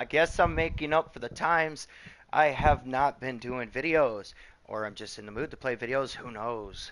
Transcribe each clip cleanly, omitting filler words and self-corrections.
I guess I'm making up for the times I have not been doing videos, or I'm just in the mood to play videos, who knows.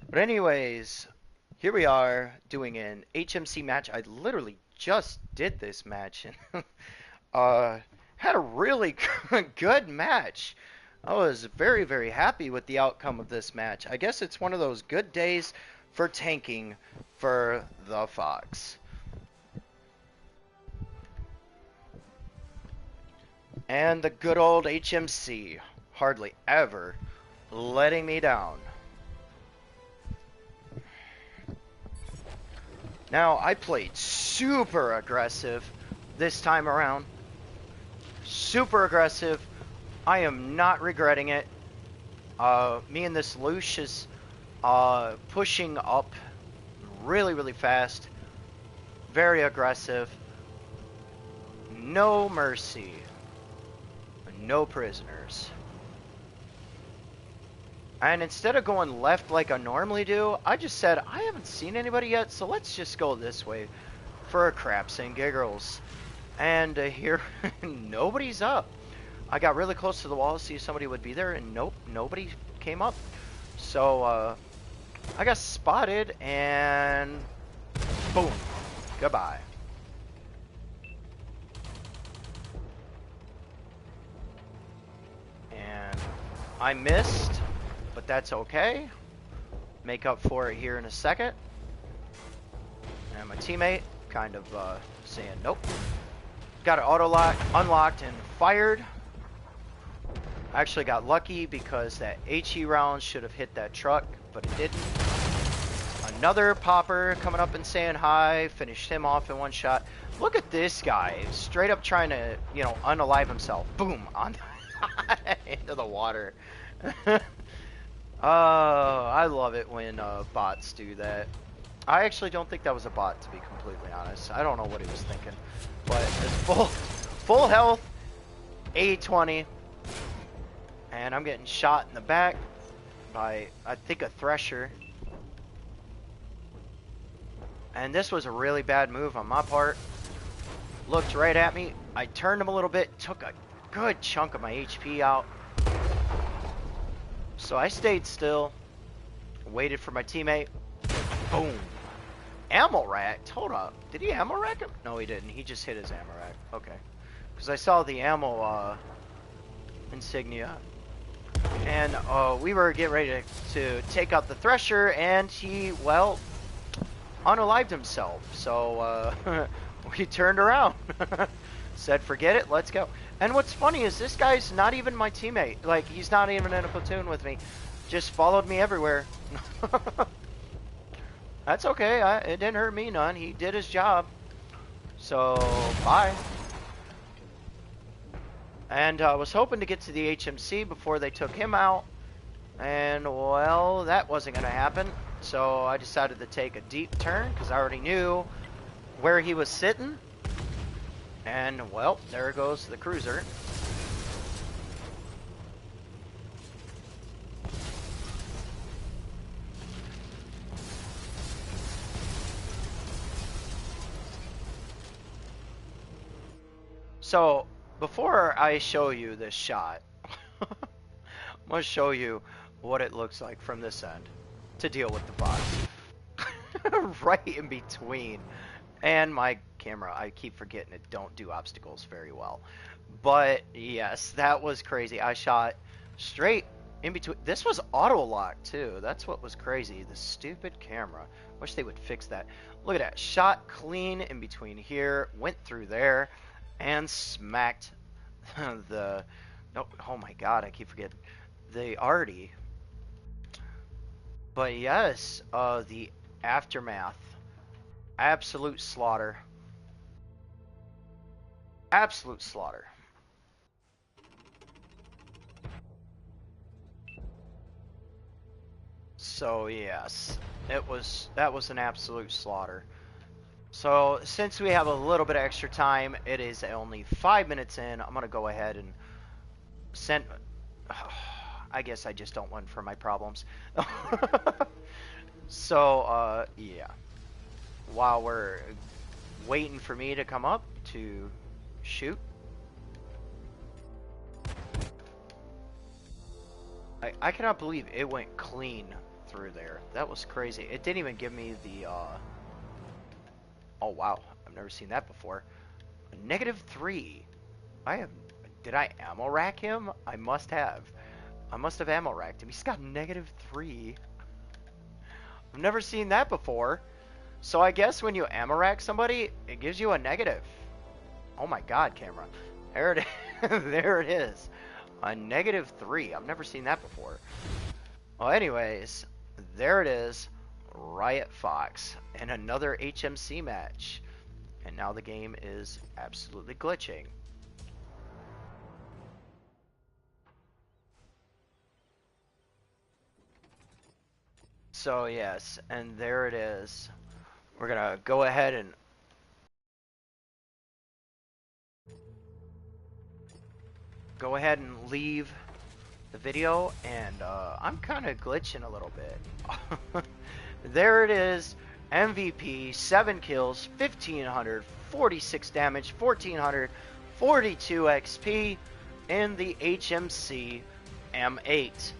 But anyways, here we are doing an HMC match. I literally just did this match and uh, had a really good match. I was very, very happy with the outcome of this match. I guess it's one of those good days for tanking for the Fox. And the good old HMC, hardly ever letting me down. Now, I played super aggressive this time around. Super aggressive. I am not regretting it. Me and this Lush is pushing up really, really fast. Very aggressive. No mercy. No prisoners. And instead of going left like I normally do, I just said, I haven't seen anybody yet, so let's just go this way for craps and giggles. And here, nobody's up. I got really close to the wall to see if somebody would be there, and nope, nobody came up. So, I got spotted, and boom, goodbye. And I missed, but that's okay. Make up for it here in a second. And my teammate kind of saying nope. Got it auto lock, unlocked, and fired. I actually got lucky because that HE round should have hit that truck, but it didn't. Another popper coming up and saying hi. Finished him off in one shot. Look at this guy, straight up trying to, you know, unalive himself. Boom, on into the water. I love it when bots do that. I actually don't think that was a bot, to be completely honest. I don't know what he was thinking, but it's full health, A20, and I'm getting shot in the back by, I think, a Thresher. And this was a really bad move on my part. Looked right at me. I turned him a little bit, took a good chunk of my HP out. So I stayed still, waited for my teammate. Boom. Ammo racked? Hold up. Did he ammo rack him? No, he didn't. He just hit his ammo rack. Okay. Because I saw the ammo insignia. And we were getting ready to take out the Thresher, and he, well, unalived himself. So we turned around. Said, forget it, let's go. And what's funny is this guy's not even my teammate. Like, he's not even in a platoon with me. Just followed me everywhere. That's okay. It didn't hurt me none. He did his job. So, bye. And I was hoping to get to the HMC before they took him out. And, well, that wasn't going to happen. So I decided to take a deep turn because I already knew where he was sitting. And, well, there goes the cruiser. So, before I show you this shot, I'm going to show you what it looks like from this end to deal with the box. Right in between. And my camera, I keep forgetting it, don't do obstacles very well. But, yes, that was crazy. I shot straight in between. This was auto-lock, too. That's what was crazy. The stupid camera. Wish they would fix that. Look at that. Shot clean in between here. Went through there. And smacked the... No, oh my god, I keep forgetting. The arty. But yes, the aftermath. Absolute slaughter. Absolute slaughter. So yes, that was an absolute slaughter. So since we have a little bit of extra time, it is only 5 minutes in. I'm gonna go ahead and send. I guess I just don't want for my problems. So yeah. While we're waiting for me to come up to shoot, I cannot believe it went clean through there. That was crazy. It didn't even give me the, oh wow, I've never seen that before. A -3. I have, did I ammo rack him? I must have. I must have ammo racked him. He's got -3. I've never seen that before. So I guess when you ammo rack somebody, it gives you a negative. Oh my god, camera. There it is. There it is. A -3. I've never seen that before. Well, anyways, there it is. Riot Fox and another HMC match. And now the game is absolutely glitching. So yes, and there it is. We're gonna go ahead and leave the video, and I'm kind of glitching a little bit. There it is, MVP, 7 kills, 1546 damage, 1442 XP in the HMC M8.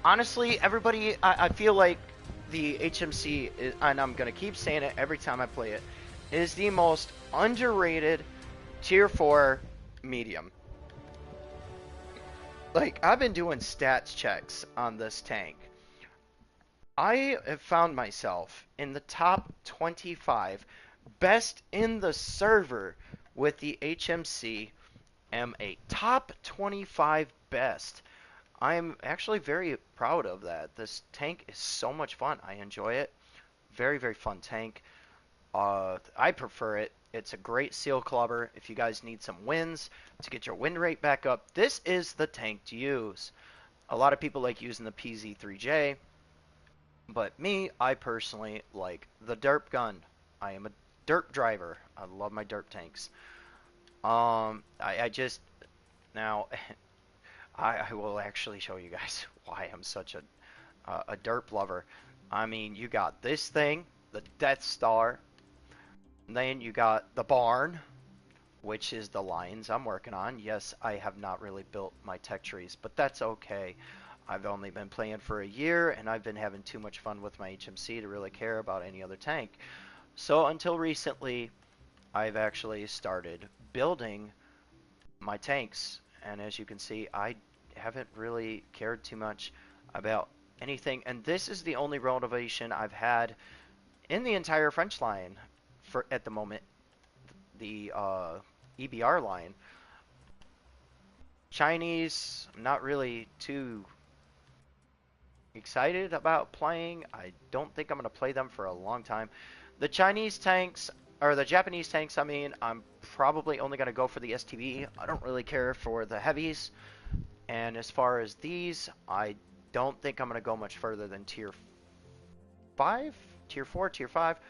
Honestly, everybody, I feel like the HMC, is, and I'm going to keep saying it every time I play it, is the most underrated tier 4 medium. Like, I've been doing stats checks on this tank. I have found myself in the top 25 best in the server with the HMC M8. Top 25 best. I'm actually very proud of that. This tank is so much fun. I enjoy it. Very, very fun tank. I prefer it. It's a great seal clubber. If you guys need some wins to get your win rate back up, this is the tank to use. A lot of people like using the PZ3J, but me, I personally like the derp gun. I am a derp driver. I love my derp tanks. I just now I will actually show you guys why I'm such a derp lover. I mean, you got this thing, the Death Star. And then you got the barn, which is the lines I'm working on. Yes, I have not really built my tech trees, but that's okay. I've only been playing for a year, and I've been having too much fun with my HMC to really care about any other tank. So until recently, I've actually started building my tanks, and as you can see, I haven't really cared too much about anything, and this is the only motivation I've had in the entire French line for at the moment, the EBR line. Chinese, I'm not really too excited about playing. I don't think I'm going to play them for a long time. The Chinese tanks, or the Japanese tanks, I mean, I'm probably only going to go for the STB. I don't really care for the heavies. And as far as these, I don't think I'm going to go much further than tier 5, tier 4, tier 5.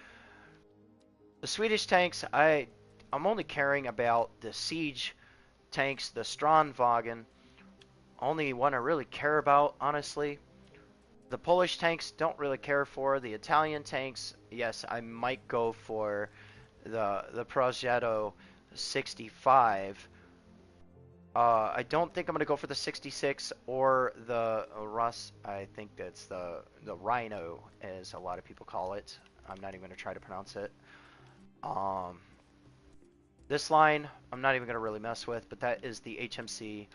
The Swedish tanks, I'm only caring about the siege tanks, the Strandwagen. Only one I really care about, honestly. The Polish tanks don't really care for. The Italian tanks, yes, I might go for the Progetto 65. I don't think I'm going to go for the 66 or the Rus. I think that's the Rhino, as a lot of people call it. I'm not even going to try to pronounce it. Um, this line, I'm not even going to really mess with, but that is the HMC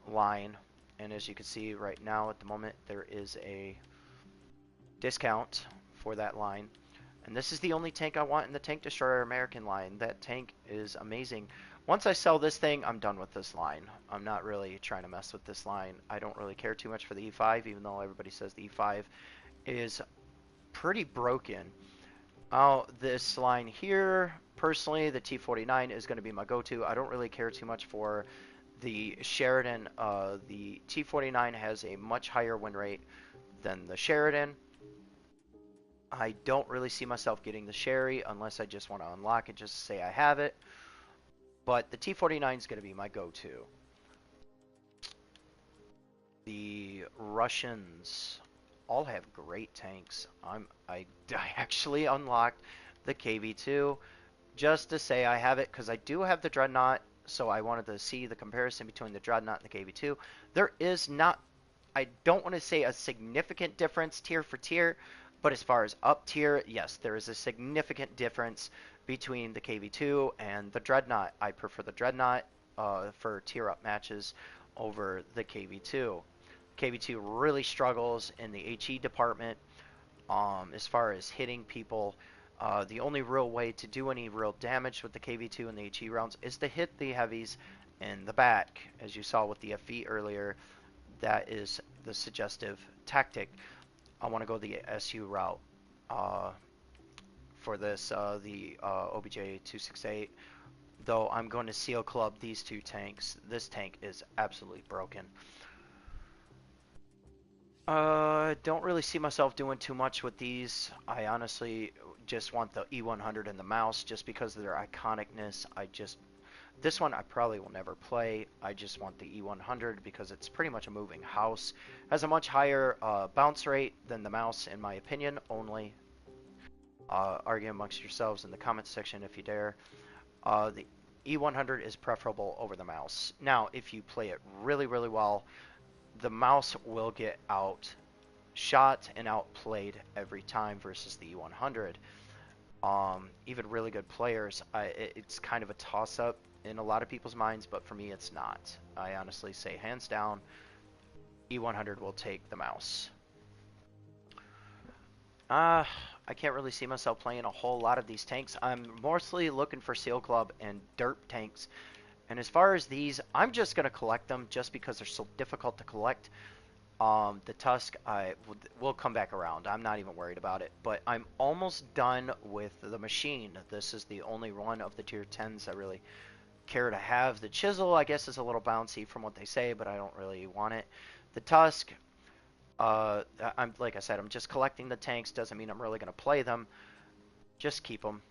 line. And as you can see right now at the moment, there is a discount for that line. And this is the only tank I want in the Tank Destroyer American line. That tank is amazing. Once I sell this thing, I'm done with this line. I'm not really trying to mess with this line. I don't really care too much for the E5, even though everybody says the E5 is pretty broken. This line here, personally, the T49 is going to be my go-to. I don't really care too much for the Sheridan. The T49 has a much higher win rate than the Sheridan. I don't really see myself getting the Sherry unless I just want to unlock it just to say I have it. But the T49 is going to be my go-to. The Russians all have great tanks. I actually unlocked the KV2 just to say I have it because I do have the Dreadnought so I wanted to see the comparison between the Dreadnought and the KV2. There is not, I don't want to say a significant difference tier for tier, but as far as up tier, yes, there is a significant difference between the KV2 and the Dreadnought. I prefer the Dreadnought for tier up matches over the KV2. KV2 really struggles in the HE department as far as hitting people. The only real way to do any real damage with the KV2 and the HE rounds is to hit the heavies in the back. As you saw with the FV earlier, that is the suggestive tactic. I want to go the SU route for this, the OBJ 268. Though I'm going to seal club these two tanks. This tank is absolutely broken. Don't really see myself doing too much with these. I honestly just want the E100 and the mouse just because of their iconicness. This one I probably will never play. I just want the E100 because it's pretty much a moving house. Has a much higher bounce rate than the mouse in my opinion. Only argue amongst yourselves in the comments section if you dare. The E100 is preferable over the mouse. Now, if you play it really, really well, the mouse will get outshot and outplayed every time versus the E100. Even really good players, it's kind of a toss-up in a lot of people's minds, but for me it's not. I honestly say hands down, E100 will take the mouse. I can't really see myself playing a whole lot of these tanks. I'm mostly looking for Seal Club and Derp tanks. And as far as these, I'm just going to collect them just because they're so difficult to collect. The Tusk, will come back around. I'm not even worried about it. But I'm almost done with the Machine. This is the only one of the tier 10s I really care to have. The Chisel, I guess, is a little bouncy from what they say, but I don't really want it. The Tusk, like I said, I'm just collecting the tanks. Doesn't mean I'm really going to play them. Just keep them.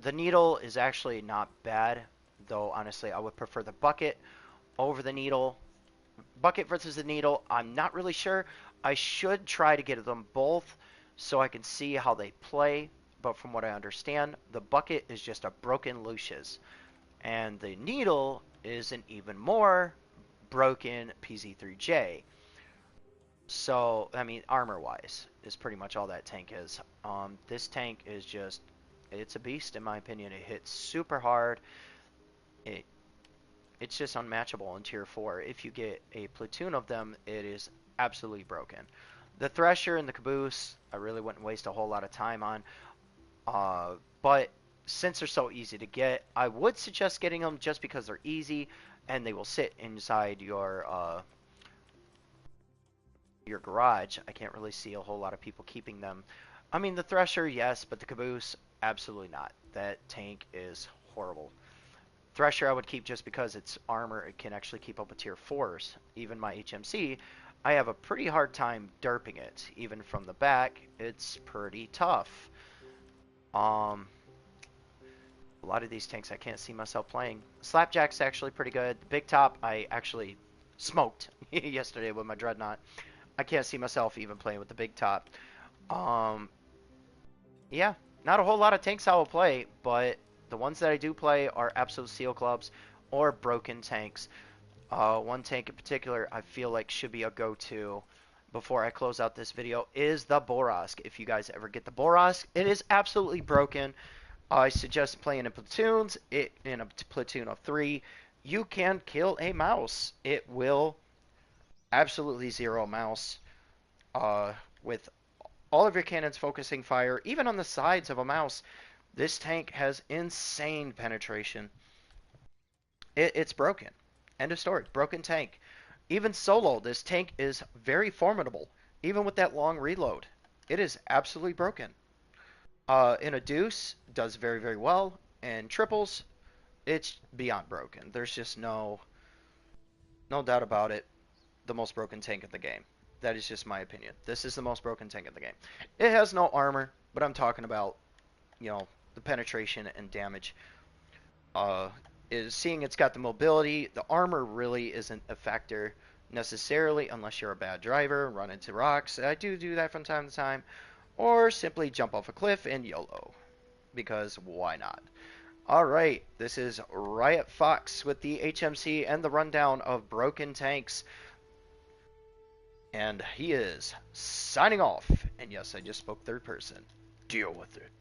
The Needle is actually not bad, though honestly I would prefer the Bucket over the Needle. Bucket versus the Needle, I'm not really sure. I should try to get them both so I can see how they play, but from what I understand, the Bucket is just a broken Lucius, and the Needle is an even more broken PZ3J. So, I mean, armor-wise is pretty much all that tank is. This tank is just, it's a beast in my opinion. It hits super hard. It's just unmatchable in Tier 4. If you get a platoon of them, it is absolutely broken. The Thresher and the Caboose, I really wouldn't waste a whole lot of time on. But since they're so easy to get, I would suggest getting them just because they're easy and they will sit inside your garage. I can't really see a whole lot of people keeping them. I mean, the Thresher, yes, but the Caboose, absolutely not. That tank is horrible. Thresher I would keep just because its armor, it can actually keep up with tier 4s. Even my HMC, I have a pretty hard time derping it. Even from the back, it's pretty tough. A lot of these tanks I can't see myself playing. Slapjack's actually pretty good. Big Top I actually smoked yesterday with my Dreadnought. I can't see myself even playing with the Big Top. Yeah, not a whole lot of tanks I will play, but the ones that I do play are absolute Seal Clubs or broken tanks. One tank in particular I feel like should be a go-to before I close out this video is the Borosk. If you guys ever get the Borosk, it is absolutely broken. I suggest playing in platoons. In a platoon of 3, you can kill a mouse. It will absolutely zero mouse with all of your cannons focusing fire, even on the sides of a mouse. This tank has insane penetration. It's broken. End of story. Broken tank. Even solo, this tank is very formidable. Even with that long reload, it is absolutely broken. In a deuce, does very, very well. And triples, it's beyond broken. There's just no doubt about it. The most broken tank in the game. That is just my opinion. This is the most broken tank in the game. It has no armor, but I'm talking about, the penetration and damage. Is seeing it's got the mobility. The armor really isn't a factor necessarily unless you're a bad driver, run into rocks. I do that from time to time. Or simply jump off a cliff and YOLO. Because why not? Alright, this is Riot Fox with the HMC and the rundown of broken tanks. And he is signing off. And yes, I just spoke third person. Deal with it.